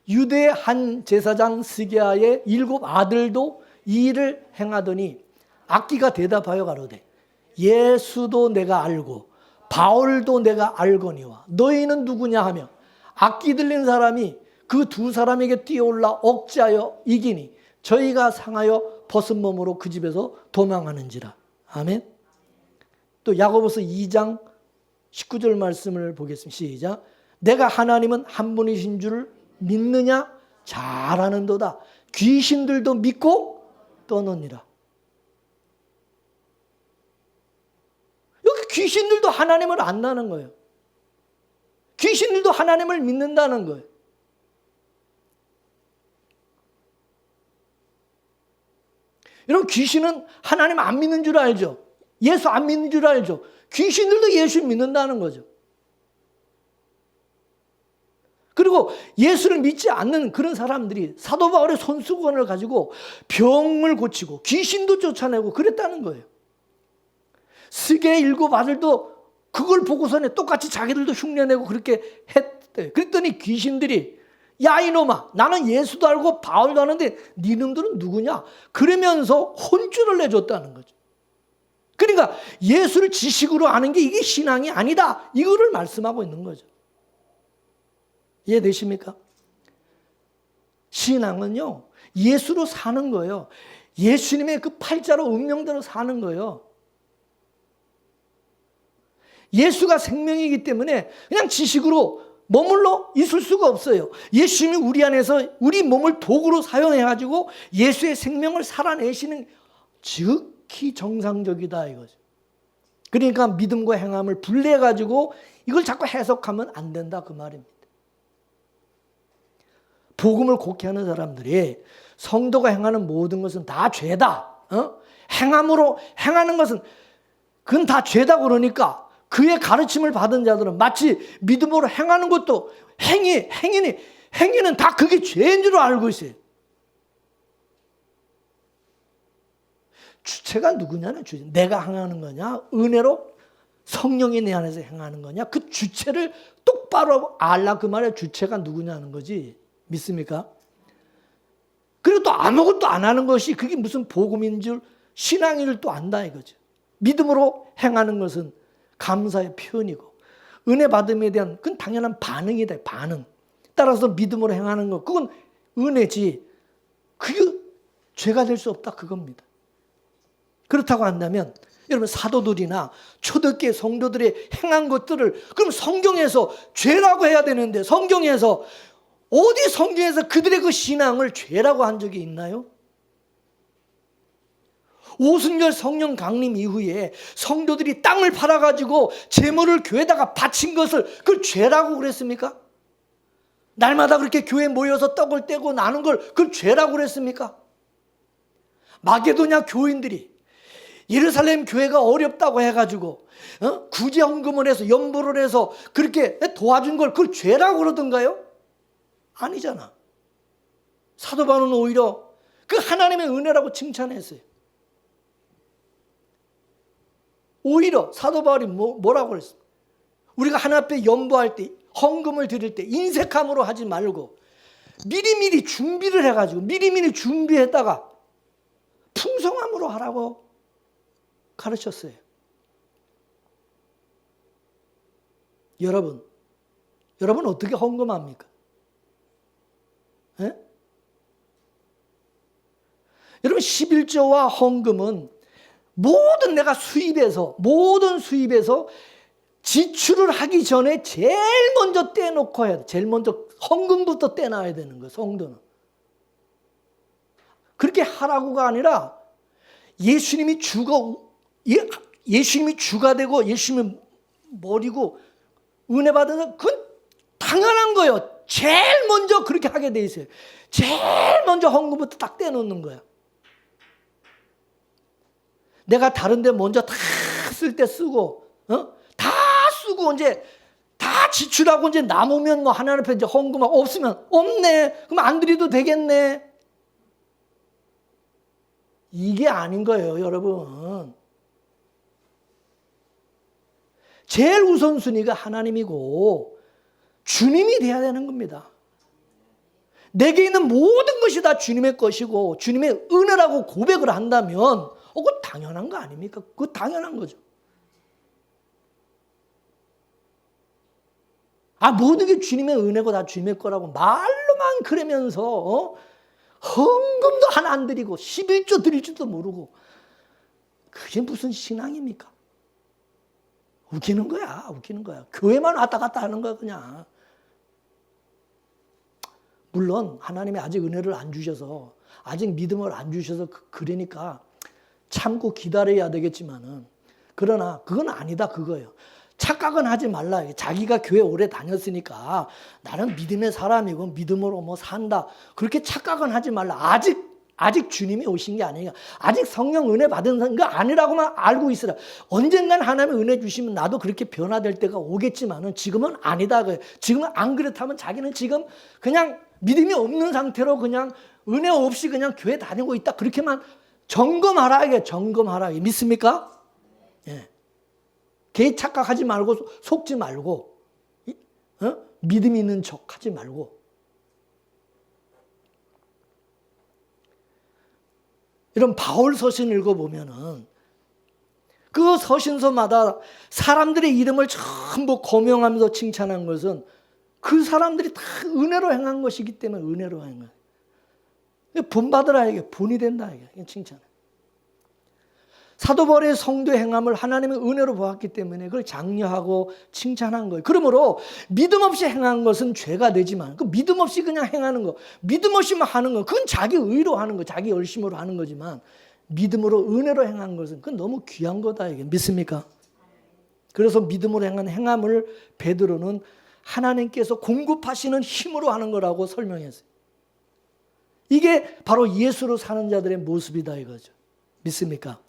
유대의 한 제사장 스게아의 7 아들도 이 일을 행하더니 악기가 대답하여 가로되 예수도 내가 알고 바울도 내가 알거니와 너희는 누구냐 하며 악기 들린 사람이 그 2 사람에게 뛰어올라 억제하여 이기니 저희가 상하여 벗은 몸으로 그 집에서 도망하는지라. 아멘. 또 야고보서 2장 19절 말씀을 보겠습니다. 시작. 내가 하나님은 한 분이신 줄 믿느냐? 잘 아는도다. 귀신들도 믿고 떠느니라. 여기 귀신들도 하나님을 안다는 거예요. 귀신들도 하나님을 믿는다는 거예요. 여러분, 귀신은 하나님 안 믿는 줄 알죠? 예수 안 믿는 줄 알죠? 귀신들도 예수 믿는다는 거죠. 그리고 예수를 믿지 않는 그런 사람들이 사도 바울의 손수건을 가지고 병을 고치고 귀신도 쫓아내고 그랬다는 거예요. 스게의 7 아들도 그걸 보고서는 똑같이 자기들도 흉내내고 그렇게 했대요. 그랬더니 귀신들이 야 이놈아, 나는 예수도 알고 바울도 아는데 네 놈들은 누구냐? 그러면서 혼쭐을 내줬다는 거죠. 그러니까 예수를 지식으로 아는 게 이게 신앙이 아니다. 이거를 말씀하고 있는 거죠. 이해되십니까? 신앙은요, 예수로 사는 거예요. 예수님의 그 팔자로 운명대로 사는 거예요. 예수가 생명이기 때문에 그냥 지식으로 머물러 있을 수가 없어요. 예수님이 우리 안에서 우리 몸을 도구로 사용해가지고 예수의 생명을 살아내시는 지극히 정상적이다 이거죠. 그러니까 믿음과 행함을 분리해가지고 이걸 자꾸 해석하면 안 된다 그 말입니다. 복음을 곡해하는 사람들이 성도가 행하는 모든 것은 다 죄다. 행함으로 행하는 것은 그건 다 죄다 그러니까 그의 가르침을 받은 자들은 마치 믿음으로 행하는 것도 행위는 다 그게 죄인 줄 알고 있어요. 주체가 누구냐는 주체. 내가 행하는 거냐? 은혜로 성령이 내 안에서 행하는 거냐? 그 주체를 똑바로 알라 그 말에 주체가 누구냐는 거지. 믿습니까? 그리고 또 아무것도 안 하는 것이 그게 무슨 복음인 줄 신앙인 줄 또 안다 이거죠. 믿음으로 행하는 것은 감사의 표현이고 은혜 받음에 대한 그건 당연한 반응이다. 반응. 따라서 믿음으로 행하는 것 그건 은혜지. 그게 죄가 될 수 없다 그겁니다. 그렇다고 한다면 여러분 사도들이나 초대교회 성도들의 행한 것들을 그럼 성경에서 죄라고 해야 되는데 성경에서 어디 성경에서 그들의 그 신앙을 죄라고 한 적이 있나요? 오순절 성령 강림 이후에 성도들이 땅을 팔아가지고 재물을 교회에다가 바친 것을 그걸 죄라고 그랬습니까? 날마다 그렇게 교회에 모여서 떡을 떼고 나는 걸 그걸 죄라고 그랬습니까? 마게도냐 교인들이 예루살렘 교회가 어렵다고 해가지고 구제헌금을 해서 연보를 해서 그렇게 도와준 걸 그걸 죄라고 그러던가요? 아니잖아. 사도 바울은 오히려 그 하나님의 은혜라고 칭찬했어요. 오히려 사도 바울이 뭐라고 그랬어? 우리가 하나님 앞에 연보할 때 헌금을 드릴 때 인색함으로 하지 말고 미리미리 준비를 해가지고 미리미리 준비했다가 풍성함으로 하라고 가르쳤어요. 여러분 어떻게 헌금합니까? 에? 여러분 11조와 헌금은 모든 내가 모든 수입에서 지출을 하기 전에 제일 먼저 떼놓고 해야 돼. 제일 먼저 헌금부터 떼놔야 되는 거예요. 성도는. 그렇게 하라고가 아니라 예수님이 주가 되고 예수님이 머리고 은혜 받은 그건 당연한 거예요. 제일 먼저 그렇게 하게 돼 있어요. 제일 먼저 헌금부터 딱 떼놓는 거예요. 내가 다른 데 먼저 다 쓸 때 쓰고 다 쓰고 이제 다 지출하고 이제 남으면 뭐 하나님 앞에 이제 헌금하고 없으면 없네. 그럼 안 드려도 되겠네. 이게 아닌 거예요, 여러분. 제일 우선순위가 하나님이고 주님이 돼야 되는 겁니다. 내게 있는 모든 것이 다 주님의 것이고 주님의 은혜라고 고백을 한다면 그거 당연한 거 아닙니까? 그거 당연한 거죠. 모든 게 주님의 은혜고 다 주님의 거라고 말로만 그러면서 헌금도 하나 안 드리고 11조 드릴 줄도 모르고 그게 무슨 신앙입니까? 웃기는 거야. 교회만 왔다 갔다 하는 거야 그냥. 물론 하나님이 아직 은혜를 안 주셔서 아직 믿음을 안 주셔서 그러니까 참고 기다려야 되겠지만은 그러나 그건 아니다 그거예요. 착각은 하지 말라. 자기가 교회 오래 다녔으니까 나는 믿음의 사람이고 믿음으로 뭐 산다. 그렇게 착각은 하지 말라. 아직 주님이 오신 게 아니니까 아직 성령 은혜 받은 거 아니라고만 알고 있으라. 언젠간 하나님의 은혜 주시면 나도 그렇게 변화될 때가 오겠지만은 지금은 아니다. 지금은 안 그렇다면 자기는 지금 그냥 믿음이 없는 상태로 그냥 은혜 없이 그냥 교회 다니고 있다. 그렇게만 점검하라. 믿습니까? 예. 괜히 착각하지 말고 속지 말고 믿음 있는 척 하지 말고. 이런 바울 서신 읽어보면은 그 서신서마다 사람들의 이름을 전부 거명하면서 칭찬한 것은 그 사람들이 다 은혜로 행한 것이기 때문에 은혜로 행한 거예요. 본받으라 이게 본이 된다 이게 칭찬. 사도 바울의 성도의 행함을 하나님의 은혜로 보았기 때문에 그걸 장려하고 칭찬한 거예요. 그러므로 믿음 없이 행한 것은 죄가 되지만 그 믿음 없이 그냥 행하는 거, 믿음 없이만 하는 거, 그건 자기 의로 하는 거, 자기 열심으로 하는 거지만 믿음으로 은혜로 행한 것은 그건 너무 귀한 거다 이게 믿습니까? 그래서 믿음으로 행한 행함을 베드로는 하나님께서 공급하시는 힘으로 하는 거라고 설명했어요. 이게 바로 예수로 사는 자들의 모습이다 이거죠. 믿습니까?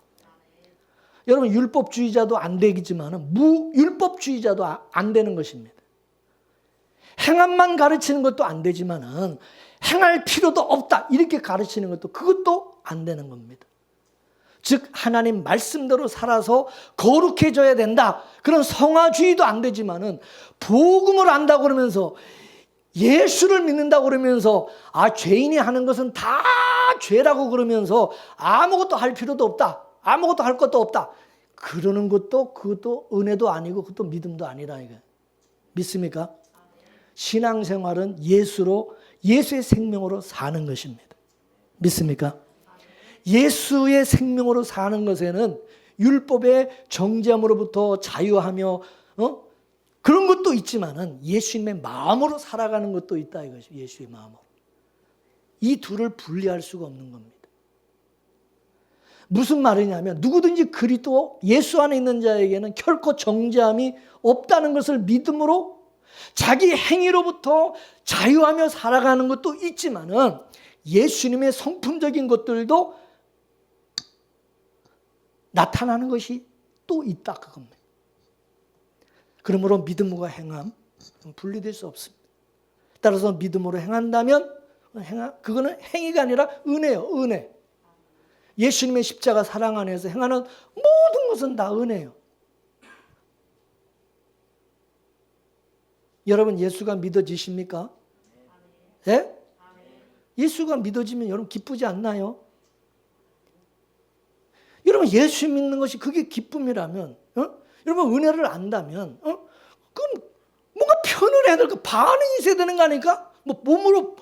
여러분 율법주의자도 안 되겠지만 무율법주의자도 안 되는 것입니다. 행함만 가르치는 것도 안 되지만 행할 필요도 없다 이렇게 가르치는 것도 그것도 안 되는 겁니다. 즉 하나님 말씀대로 살아서 거룩해져야 된다. 그런 성화주의도 안 되지만 복음을 안다고 그러면서 예수를 믿는다고 그러면서 죄인이 하는 것은 다 죄라고 그러면서 아무것도 할 필요도 없다. 아무것도 할 것도 없다. 그러는 것도 그것도 은혜도 아니고 그것도 믿음도 아니라 이거. 믿습니까? 신앙생활은 예수의 생명으로 사는 것입니다. 믿습니까? 예수의 생명으로 사는 것에는 율법의 정죄함으로부터 자유하며 그런 것도 있지만은 예수님의 마음으로 살아가는 것도 있다 이것이 예수의 마음으로. 이 둘을 분리할 수가 없는 겁니다. 무슨 말이냐면 누구든지 그리스도 예수 안에 있는 자에게는 결코 정죄함이 없다는 것을 믿음으로 자기 행위로부터 자유하며 살아가는 것도 있지만은 예수님의 성품적인 것들도 나타나는 것이 또 있다 그겁니다. 그러므로 믿음과 행함 분리될 수 없습니다. 따라서 믿음으로 행한다면 그거는 행위가 아니라 은혜예요. 은혜. 예수님의 십자가 사랑 안에서 행하는 모든 것은 다 은혜예요. 여러분 예수가 믿어지십니까? 예? 예수가 믿어지면 여러분 기쁘지 않나요? 여러분 예수 믿는 것이 그게 기쁨이라면 여러분 은혜를 안다면 그럼 뭔가 표현을 해야 될 거 반응이 있어야 되는 거 아닙니까? 뭐 몸으로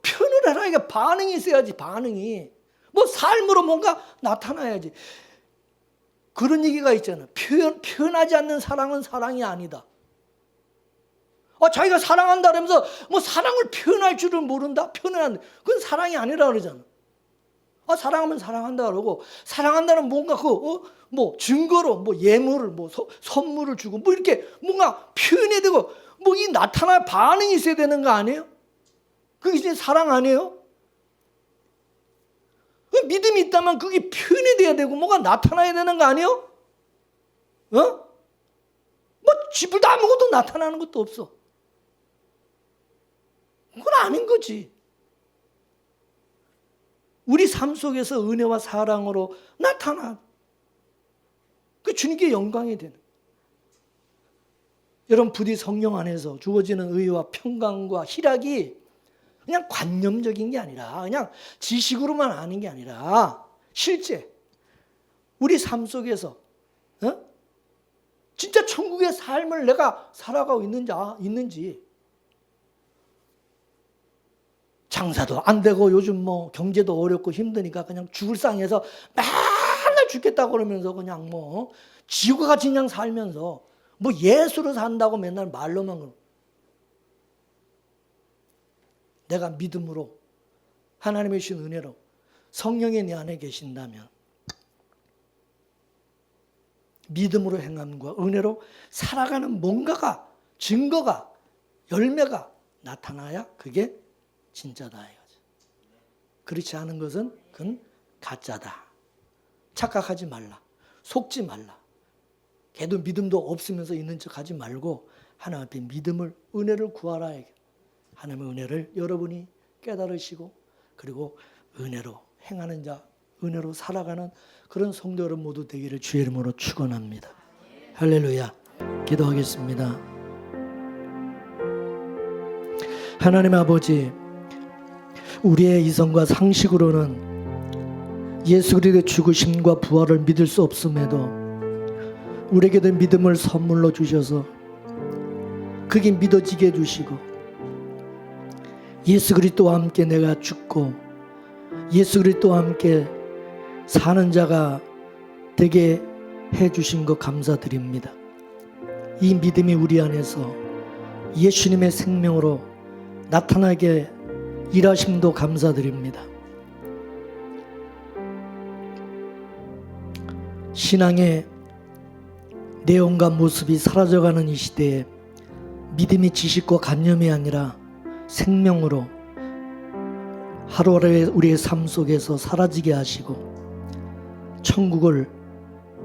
표현을 해라. 이게 반응이 있어야지 반응이. 뭐 삶으로 뭔가 나타나야지. 그런 얘기가 있잖아요. 표현하지 않는 사랑은 사랑이 아니다. 자기가 사랑한다 그러면서 뭐 사랑을 표현할 줄을 모른다? 표현하는데 그건 사랑이 아니라 그러잖아. 사랑하면 사랑한다 그러고, 사랑한다는 뭔가 뭐 증거로 뭐 예물을 뭐 선물을 주고 뭐 이렇게 뭔가 표현이 되고 뭐 이 나타날 반응이 있어야 되는 거 아니에요? 그게 이제 사랑 아니에요? 믿음이 있다면 그게 표현이 돼야 되고 뭐가 나타나야 되는 거 아니에요? 뭐 집을 다 아무것도 나타나는 것도 없어. 그건 아닌 거지. 우리 삶 속에서 은혜와 사랑으로 나타나. 그 주님께 영광이 되는. 여러분, 부디 성령 안에서 주어지는 의와 평강과 희락이 그냥 관념적인 게 아니라, 그냥 지식으로만 아는 게 아니라 실제 우리 삶 속에서 진짜 천국의 삶을 내가 살아가고 있는지. 장사도 안 되고 요즘 뭐 경제도 어렵고 힘드니까 그냥 죽을 상에서 맨날 죽겠다고 그러면서 그냥 뭐 지옥과 같이 그냥 살면서 뭐 예수로 산다고 맨날 말로만. 내가 믿음으로 하나님의 주신 은혜로 성령이 내 안에 계신다면 믿음으로 행함과 은혜로 살아가는 뭔가가, 증거가, 열매가 나타나야 그게 진짜다 이거죠. 그렇지 않은 것은 그건 가짜다. 착각하지 말라. 속지 말라. 걔도 믿음도 없으면서 있는 척하지 말고 하나님 앞에 믿음을, 은혜를 구하라. 하나님의 은혜를 여러분이 깨달으시고 그리고 은혜로 행하는 자, 은혜로 살아가는 그런 성도 여러분 모두 되기를 주의 이름으로 축원합니다. 할렐루야. 기도하겠습니다. 하나님 아버지, 우리의 이성과 상식으로는 예수 그리스도의 죽으심과 부활을 믿을 수 없음에도 우리에게도 믿음을 선물로 주셔서 그게 믿어지게 해주시고 예수 그리스도와 함께 내가 죽고 예수 그리스도와 함께 사는 자가 되게 해주신 것 감사드립니다. 이 믿음이 우리 안에서 예수님의 생명으로 나타나게 일하심도 감사드립니다. 신앙의 내용과 모습이 사라져가는 이 시대에 믿음이 지식과 관념이 아니라 생명으로 하루하루의 우리의 삶 속에서 사라지게 하시고 천국을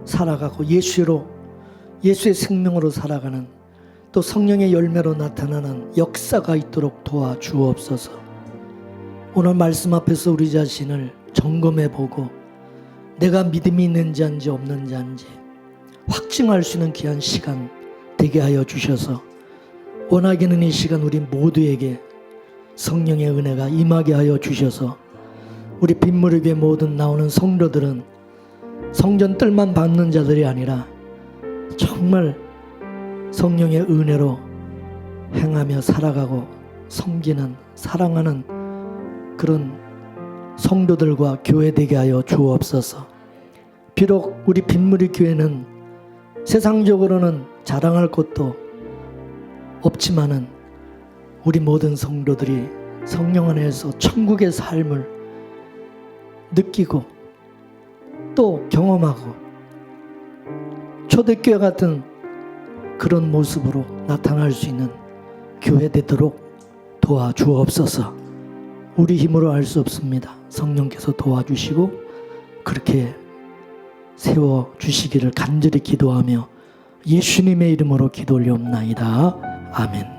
살아가고 예수의 생명으로 살아가는 또 성령의 열매로 나타나는 역사가 있도록 도와주옵소서. 오늘 말씀 앞에서 우리 자신을 점검해 보고 내가 믿음이 있는지 한지 없는지 한지 확증할 수 있는 귀한 시간 되게 하여 주셔서 원하기는 이 시간 우리 모두에게 성령의 은혜가 임하게 하여 주셔서 우리 빗물교회 모든 나오는 성도들은 성전 뜰만 받는 자들이 아니라 정말 성령의 은혜로 행하며 살아가고 섬기는, 사랑하는 그런 성도들과 교회 되게 하여 주옵소서. 비록 우리 빗물교회는 세상적으로는 자랑할 것도 없지만은 우리 모든 성도들이 성령 안에서 천국의 삶을 느끼고 또 경험하고 초대교회 같은 그런 모습으로 나타날 수 있는 교회 되도록 도와주옵소서. 우리 힘으로 할 수 없습니다. 성령께서 도와주시고 그렇게 세워주시기를 간절히 기도하며 예수님의 이름으로 기도 올리옵나이다. 아멘.